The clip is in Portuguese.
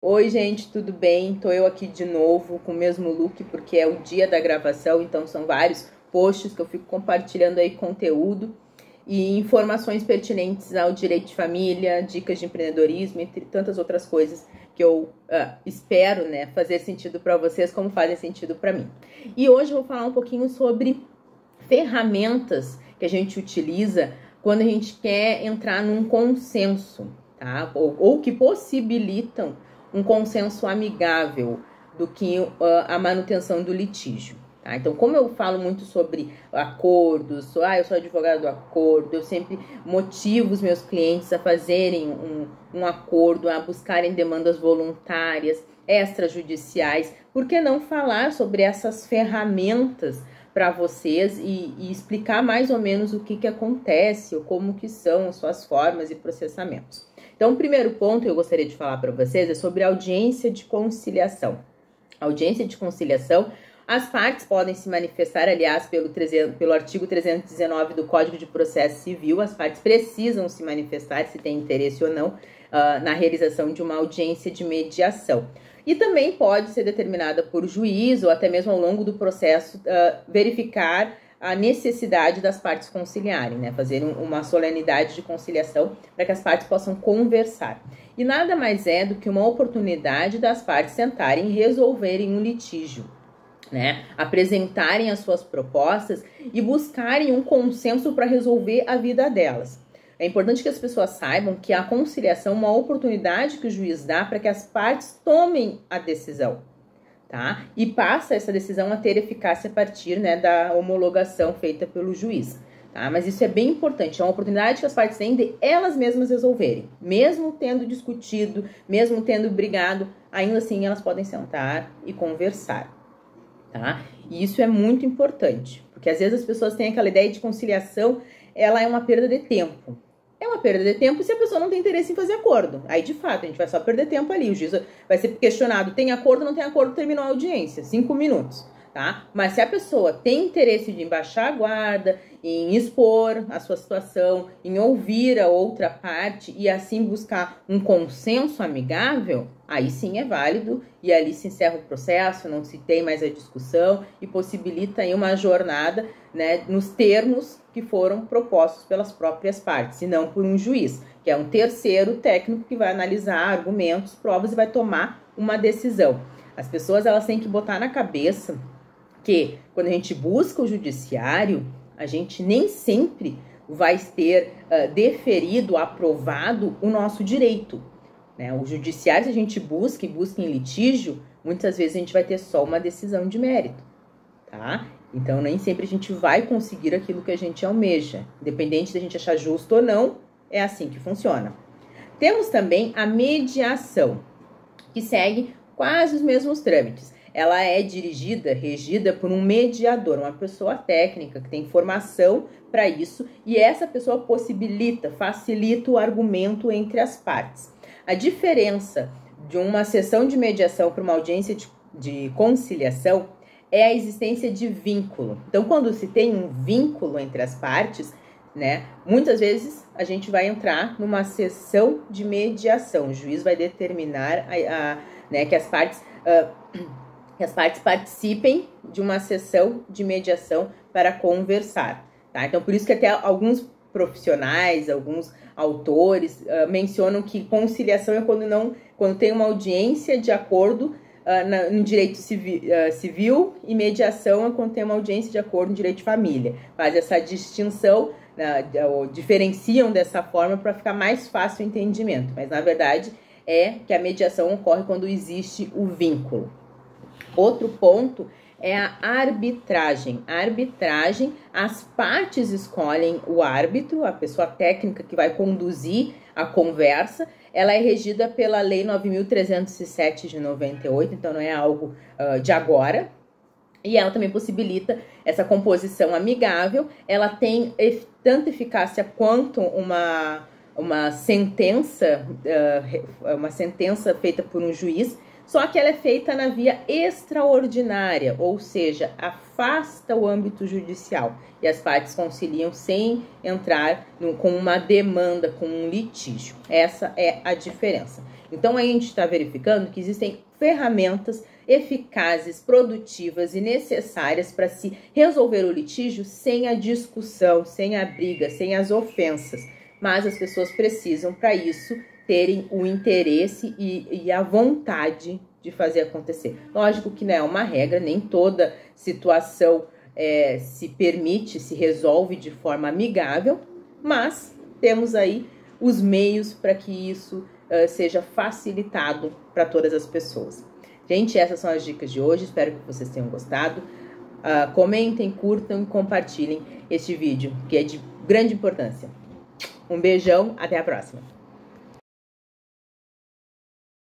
Oi, gente, tudo bem? Tô eu aqui de novo com o mesmo look porque é o dia da gravação, então são vários posts que eu fico compartilhando aí conteúdo e informações pertinentes ao direito de família, dicas de empreendedorismo, entre tantas outras coisas que eu espero, né, fazer sentido para vocês como fazem sentido para mim. E hoje eu vou falar um pouquinho sobre ferramentas que a gente utiliza quando a gente quer entrar num consenso, tá? Ou que possibilitam um consenso amigável do que a manutenção do litígio. Tá? Então, como eu falo muito sobre acordos, eu sou advogada do acordo, eu sempre motivo os meus clientes a fazerem um acordo, a buscarem demandas voluntárias, extrajudiciais. Por que não falar sobre essas ferramentas para vocês e explicar mais ou menos o que acontece, ou como que são suas formas e processamentos? Então, o primeiro ponto que eu gostaria de falar para vocês é sobre a audiência de conciliação. A audiência de conciliação, as partes podem se manifestar, aliás, pelo artigo 319 do Código de Processo Civil, as partes precisam se manifestar, se tem interesse ou não, na realização de uma audiência de mediação. E também pode ser determinada por juiz ou até mesmo ao longo do processo verificar a necessidade das partes conciliarem, né? Fazer uma solenidade de conciliação para que as partes possam conversar. E nada mais é do que uma oportunidade das partes sentarem e resolverem um litígio, né? Apresentarem as suas propostas e buscarem um consenso para resolver a vida delas. É importante que as pessoas saibam que a conciliação é uma oportunidade que o juiz dá para que as partes tomem a decisão, tá? E passa essa decisão a ter eficácia a partir, né, da homologação feita pelo juiz, tá? Mas isso é bem importante, é uma oportunidade que as partes têm de elas mesmas resolverem. Mesmo tendo discutido, mesmo tendo brigado, ainda assim elas podem sentar e conversar, tá? E isso é muito importante, porque às vezes as pessoas têm aquela ideia de conciliação, ela é uma perda de tempo. É uma perda de tempo se a pessoa não tem interesse em fazer acordo. Aí, de fato, a gente vai só perder tempo ali. O juiz vai ser questionado, tem acordo, não tem acordo, terminou a audiência, 5 minutos, tá? Mas se a pessoa tem interesse de baixar a guarda, em expor a sua situação, em ouvir a outra parte e assim buscar um consenso amigável, aí sim é válido e ali se encerra o processo, não se tem mais a discussão e possibilita aí uma jornada, né, nos termos que foram propostos pelas próprias partes, e não por um juiz, que é um terceiro técnico que vai analisar argumentos, provas e vai tomar uma decisão. As pessoas elas têm que botar na cabeça que quando a gente busca o judiciário, a gente nem sempre vai ter deferido, aprovado o nosso direito, né? O judiciário, se a gente busca em litígio, muitas vezes a gente vai ter só uma decisão de mérito, tá? Então, nem sempre a gente vai conseguir aquilo que a gente almeja. Independente de a gente achar justo ou não, é assim que funciona. Temos também a mediação, que segue quase os mesmos trâmites. Ela é regida por um mediador, uma pessoa técnica que tem formação para isso, e essa pessoa facilita o argumento entre as partes. A diferença de uma sessão de mediação para uma audiência de conciliação é a existência de vínculo. Então, quando se tem um vínculo entre as partes, né, muitas vezes a gente vai entrar numa sessão de mediação. O juiz vai determinar né, que as partes participem de uma sessão de mediação para conversar, tá? Então, por isso que até alguns profissionais, alguns autores mencionam que conciliação é quando tem uma audiência de acordo no direito civil e mediação é quando tem uma audiência de acordo no direito de família. Faz essa distinção, ou diferenciam dessa forma para ficar mais fácil o entendimento, mas na verdade é que a mediação ocorre quando existe o vínculo. Outro ponto é a arbitragem. A arbitragem, as partes escolhem o árbitro, a pessoa técnica que vai conduzir a conversa. Ela é regida pela Lei 9.307 de 98, então não é algo de agora. E ela também possibilita essa composição amigável. Ela tem tanta eficácia quanto uma sentença feita por um juiz, Só que ela é feita na via extraordinária, ou seja, afasta o âmbito judicial e as partes conciliam sem entrar com uma demanda, com um litígio. Essa é a diferença. Então, a gente está verificando que existem ferramentas eficazes, produtivas e necessárias para se resolver o litígio sem a discussão, sem a briga, sem as ofensas. Mas as pessoas precisam, para isso, terem o interesse e a vontade de fazer acontecer. Lógico que não é uma regra, nem toda situação se permite, se resolve de forma amigável, mas temos aí os meios para que isso seja facilitado para todas as pessoas. Gente, essas são as dicas de hoje, espero que vocês tenham gostado. Comentem, curtam e compartilhem este vídeo, que é de grande importância. Um beijão, até a próxima!